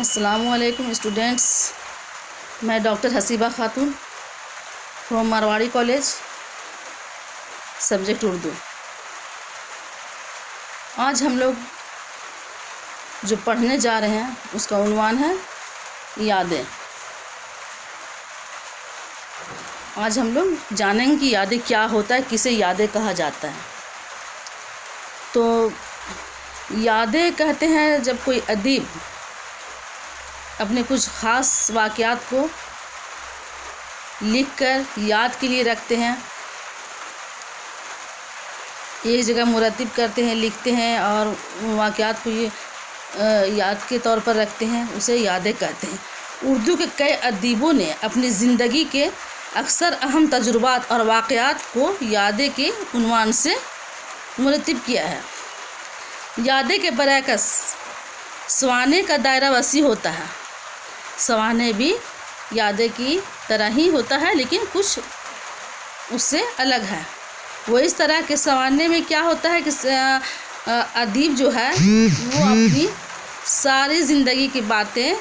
अस्सलामुअलैकुम स्टूडेंट्स, मैं doctor Haseeba Khatoon from Marwari college, subject Urdu. आज हम लोग जो पढ़ने जा रहे हैं उसका उन्वान है यादें। आज हम लोग जानेंगे कि यादें क्या होता है, किसे यादें कहा जाता है। तो यादें कहते हैं जब कोई अदीब अपने कुछ ख़ास वाक़यात को लिखकर याद के लिए रखते हैं, एक जगह मुरतब करते हैं, लिखते हैं और वाक़यात को ये याद के तौर पर रखते हैं, उसे यादें कहते हैं। उर्दू के कई अदीबों ने अपनी ज़िंदगी के अक्सर अहम तजुर्बात और वाक़यात को यादें के उन्वान से मुरतब किया है। यादें के बरअक्स सवाने का दायरा वसी होता है। सवाने भी यादें की तरह ही होता है, लेकिन कुछ उससे अलग है। वो इस तरह के सवाने में क्या होता है कि अदीब जो है वो अपनी सारी ज़िंदगी की बातें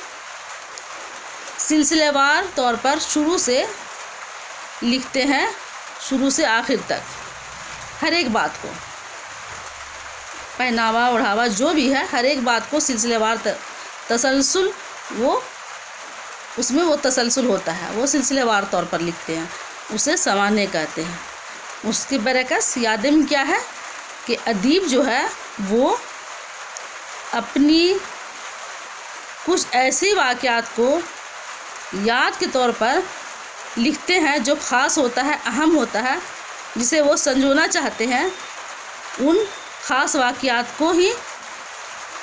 सिलसिलेवार तौर पर शुरू से लिखते हैं, शुरू से आखिर तक हर एक बात को, पहनावा ओढ़ावा जो भी है, हर एक बात को सिलसिलेवार तसलसल उसमें वो तसलसल होता है, वो सिलसिलेवार तौर पर लिखते हैं, उसे सवाने कहते हैं। उसके बरअक्स यादें में क्या है कि अदीब जो है वो अपनी कुछ ऐसी वाक़यात को याद के तौर पर लिखते हैं जो ख़ास होता है, अहम होता है, जिसे वो संजोना चाहते हैं। उन ख़ास वाक़यात को ही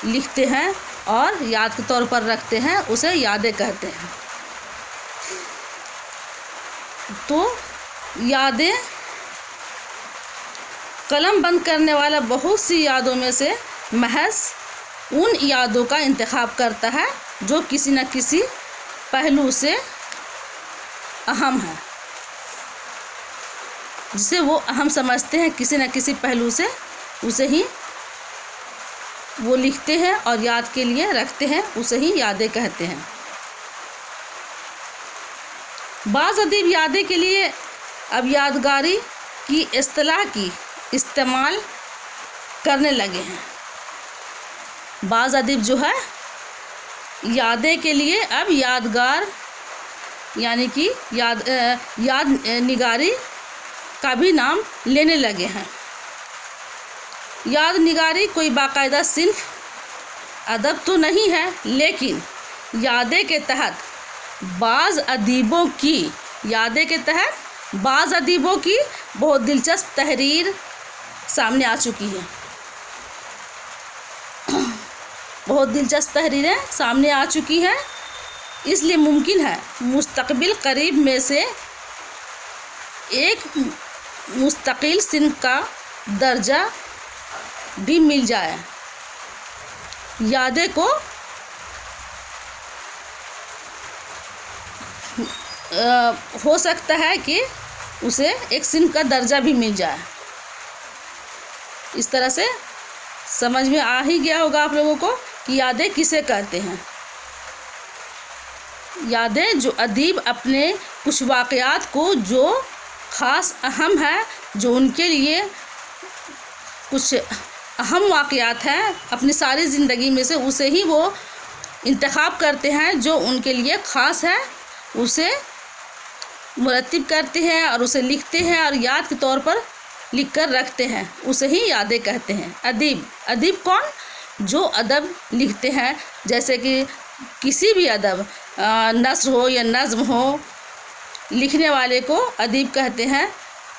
लिखते हैं और याद के तौर पर रखते हैं, उसे यादें कहते हैं। तो यादें कलम बंद करने वाला बहुत सी यादों में से महज उन यादों का इंतखाब करता है जो किसी न किसी पहलू से अहम है, जिसे वो अहम समझते हैं, किसी न किसी पहलू से, उसे ही वो लिखते हैं और याद के लिए रखते हैं, उसे ही यादें कहते हैं। बाज़ अदीब यादें के लिए अब यादगारी की इस्तिलाह की इस्तेमाल करने लगे हैं। बाज़ अदीब जो है यादें के लिए अब यादगार यानी कि याद निगारी का भी नाम लेने लगे हैं। याद निगारी कोई बाकायदा सिन्फ अदब तो नहीं है, लेकिन यादें के तहत बाज़ अदीबों की बहुत दिलचस्प तहरीर सामने आ चुकी है। बहुत दिलचस्प तहरीरें सामने आ चुकी हैं, इसलिए मुमकिन है मुस्तकबिल करीब में से एक मुस्तकिल सिन्फ का दर्जा भी मिल जाए। यादें को हो सकता है कि उसे एक सिन्फ का दर्जा भी मिल जाए। इस तरह से समझ में आ ही गया होगा आप लोगों को कि यादें किसे कहते हैं। यादें जो अदीब अपने कुछ वाक़यात को जो ख़ास अहम है, जो उनके लिए कुछ अहम वाक़यात हैं अपनी सारी ज़िंदगी में से, उसे ही वो इंतखाब करते हैं जो उनके लिए ख़ास है, उसे मुरतब करते हैं और उसे लिखते हैं और याद के तौर पर लिख कर रखते हैं, उसे ही यादें कहते हैं। अदीब कौन? जो अदब लिखते हैं, जैसे कि किसी भी अदब, नस्र हो या नज़्म हो, लिखने वाले को अदीब कहते हैं।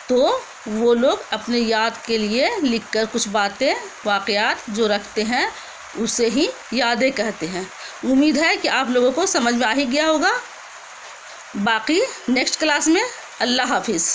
तो वो लोग अपने याद के लिए लिखकर कुछ बातें वाक़यात जो रखते हैं, उसे ही यादें कहते हैं। उम्मीद है कि आप लोगों को समझ में आ ही गया होगा। बाकी नेक्स्ट क्लास में। अल्लाह हाफिज़।